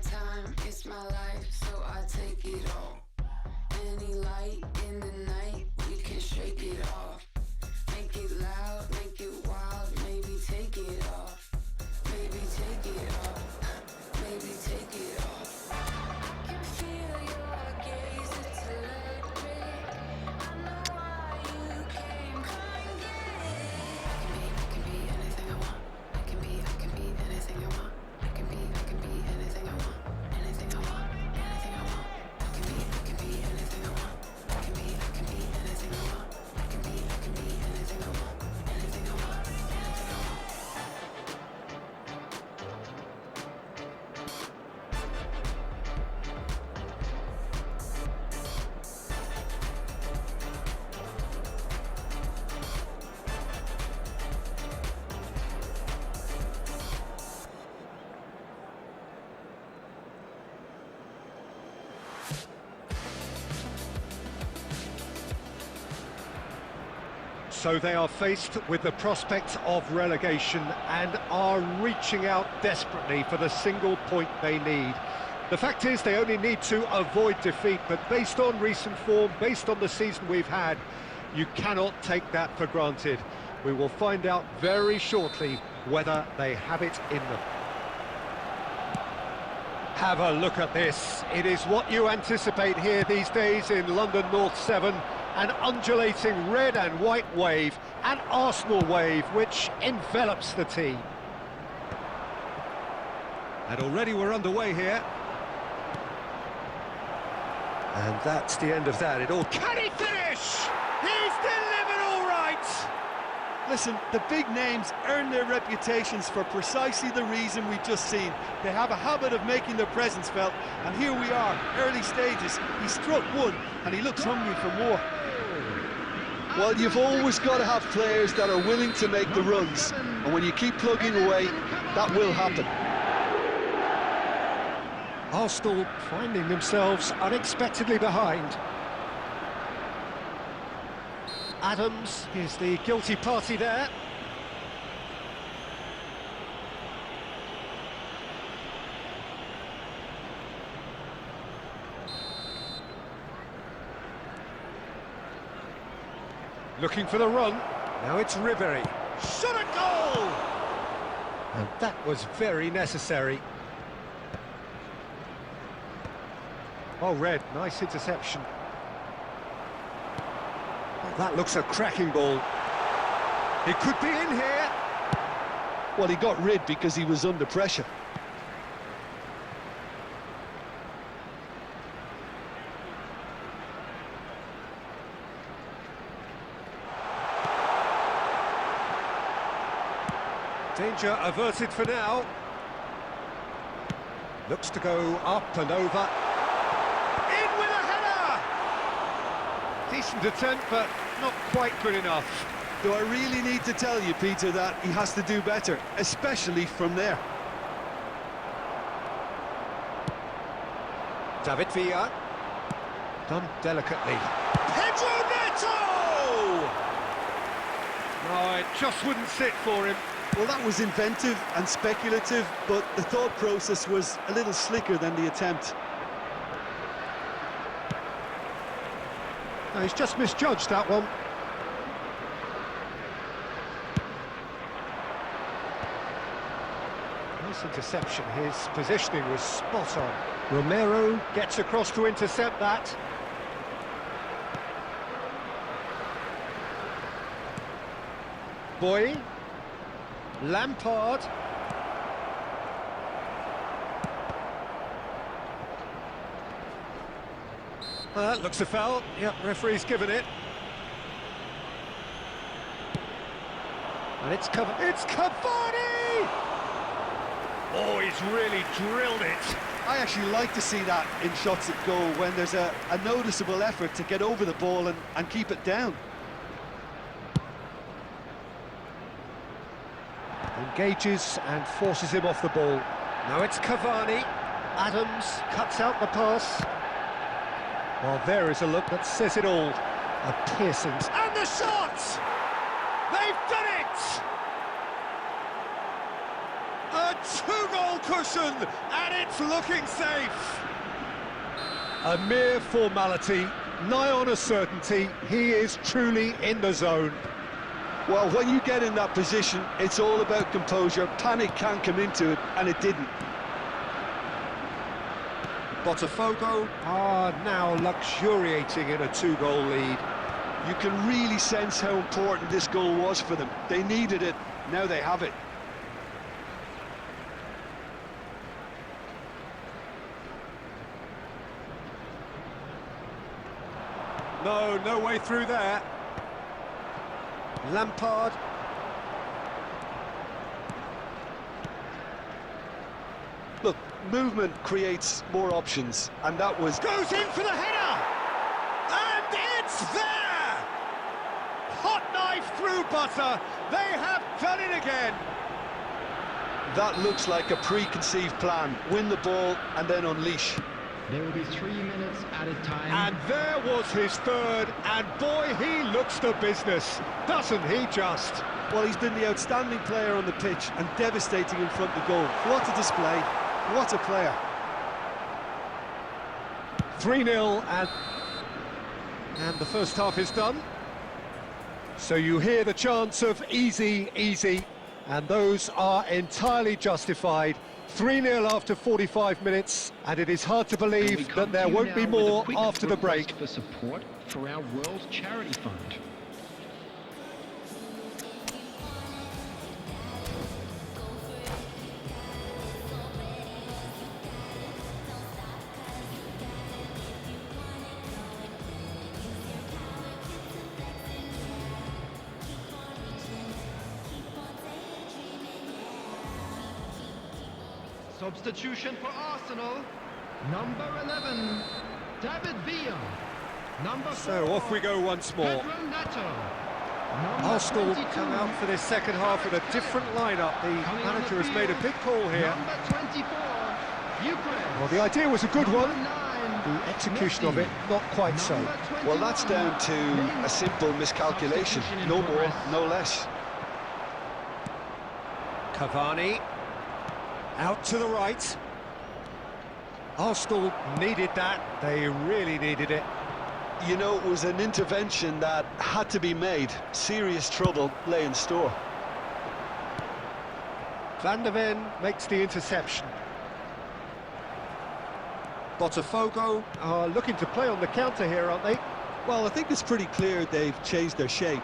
time, it's my life, so I take it all. Any light in the night, we can shake it off. Make it loud, make it wild, maybe take it off. Maybe take it off, maybe take it off. I can feel your gaze, it's electric. I know why you came, come and get it. I can be anything I want. I can be anything I want. I can be anything I want. Anything I want, anything I want. I can be anything I want. I can be anything I want. I can be anything I want. Anything I want, anything I want. So they are faced with the prospect of relegation and are reaching out desperately for the single point they need. The fact is they only need to avoid defeat, but based on recent form, based on the season we've had, you cannot take that for granted. We will find out very shortly whether they have it in them. Have a look at this. It is what you anticipate here these days in London North 7. An undulating red and white wave, an Arsenal wave which envelops the team. And already we're underway here. And that's the end of that. It all... Can he finish? He's delivered all right! Listen, the big names earn their reputations for precisely the reason we've just seen. They have a habit of making their presence felt, and here we are, early stages. He struck one, and he looks hungry for more. Well, you've always got to have players that are willing to make the runs, and when you keep plugging away, that will happen. Arsenal finding themselves unexpectedly behind. Adams is the guilty party there. Looking for the run. Now it's Ribery. Shot a goal! And that was very necessary. Oh, Red, nice interception. Oh, that looks a cracking ball. He could be in here. Well, he got rid because he was under pressure. Danger averted for now. Looks to go up and over. In with a header! Decent attempt, but not quite good enough. Do I really need to tell you, Peter, that he has to do better, especially from there? David Villa. Done delicately. Pedro Neto! No, it just wouldn't sit for him. Well, that was inventive and speculative, but the thought process was a little slicker than the attempt. No, he's just misjudged that one. Nice interception. His positioning was spot on. Romero gets across to intercept that. Boy. Lampard. That looks a foul. Yep, referee's given it. And it's Cavani! Oh, he's really drilled it. I actually like to see that in shots at goal when there's a noticeable effort to get over the ball and keep it down. Engages and forces him off the ball. Now it's Cavani. Adams cuts out the pass. Well, there is a look that says it all. A piercing... And the shot! They've done it! A two-goal cushion, and it's looking safe. A mere formality, nigh on a certainty. He is truly in the zone. Well, when you get in that position, it's all about composure. Panic can't come into it, and it didn't. Botafogo are now luxuriating in a 2-goal lead. You can really sense how important this goal was for them. They needed it, now they have it. No way through there. Lampard. Look, movement creates more options, and that was... Goes in for the header! And it's there! Hot knife through butter. They have done it again. That looks like a preconceived plan. Win the ball and then unleash. There will be 3 minutes added time. And there was his third, and boy, he looks the business, doesn't he just? Well, he's been the outstanding player on the pitch and devastating in front of goal. What a display, what a player. 3-0, and the first half is done. So you hear the chants of easy, easy, and those are entirely justified. 3-0 after 45 minutes, and it is hard to believe that there won't be more after the break. For support for our World Charity Fund. Substitution for Arsenal, number 11, David Villa. Number 4, So off we go once more. Pedro Neto. Number Arsenal 22, come out for this second half with a different lineup. The coming on manager the has made a field, big call here. Number 24, Eucharist. Well, the idea was a good Number one. 9, The execution of it, Messi. not quite so. Number Well, that's 21, down to a Mendy. simple miscalculation. Substitution in No more, progress. no less. Cavani out to the right. Arsenal needed that, they really needed it. You know, it was an intervention that had to be made. Serious trouble lay in store. Van der Ven makes the interception. Botafogo are looking to play on the counter here, aren't they? Well, I think it's pretty clear they've changed their shape,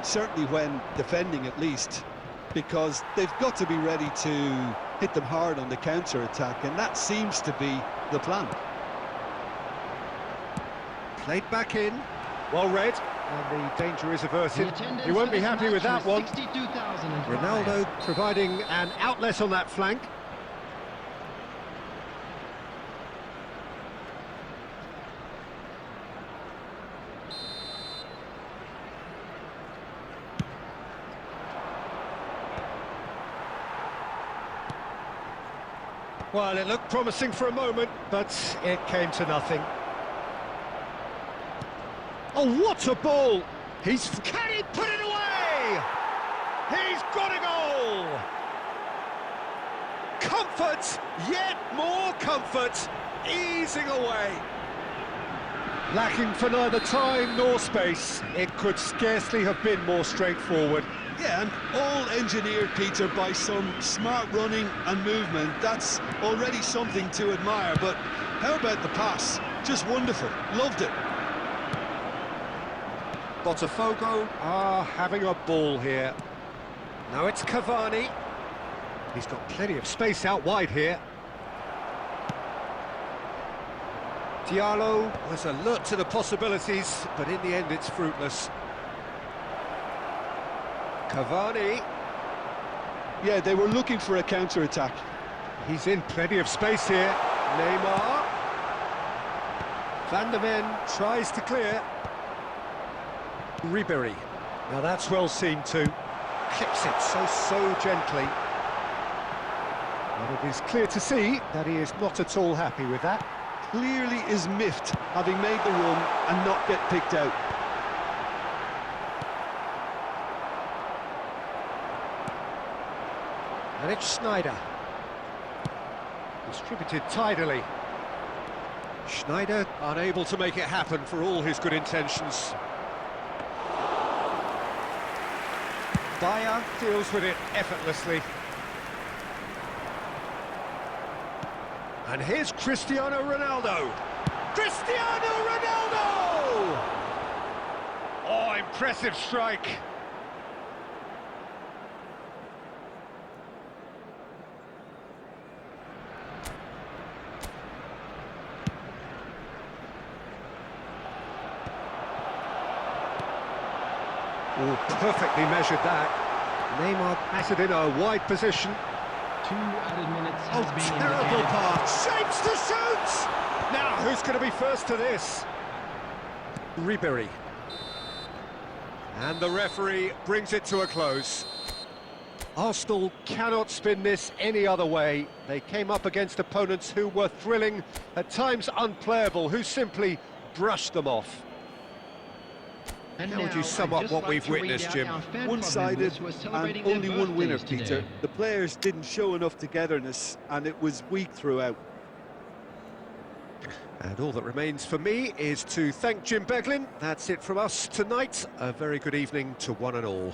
certainly when defending at least, because they've got to be ready to hit them hard on the counter-attack, and that seems to be the plan. Played back in, well read, and the danger is The averted. attendance You won't for be this happy match with that was one. 62,005. Ronaldo providing an outlet on that flank. Well, it looked promising for a moment, but it came to nothing. Oh, what a ball! Can he put it away? He's got a goal! Comfort, yet more comfort, easing away. Lacking for neither time nor space, it could scarcely have been more straightforward. Yeah, and all engineered, Peter, by some smart running and movement. That's already something to admire, but how about the pass? Just wonderful, loved it. Botafogo are having a ball here. Now it's Cavani. He's got plenty of space out wide here. Diallo was alert to the possibilities, but in the end it's fruitless. Cavani, Yeah, they were looking for a counter-attack. he's in plenty of space here. Neymar. Van der Ven tries to clear. Ribéry. Now that's well seen too. Clips it so gently. And it is clear to see that he is not at all happy with that. Clearly is miffed, having made the run and not get picked out. And it's Sneijder. Distributed tidily. Schneider unable to make it happen for all his good intentions. Bayer deals with it effortlessly. And here's Cristiano Ronaldo. Cristiano Ronaldo! Oh, impressive strike. Oh, perfectly measured that. Neymar batted in a wide position. 2 added minutes Oh, has been terrible indicated. pass. Shapes to shoot! Now, who's going to be first to this? Ribéry. And the referee brings it to a close. Arsenal cannot spin this any other way. They came up against opponents who were thrilling, at times unplayable, who simply brushed them off. And How would now, you sum I'd up just what like we've to read witnessed, out Jim? our fan club One-sided members who are and celebrating their only one winner, birthdays Peter. today. The players didn't show enough togetherness, and it was weak throughout. And all that remains for me is to thank Jim Beglin. That's it from us tonight. A very good evening to one and all.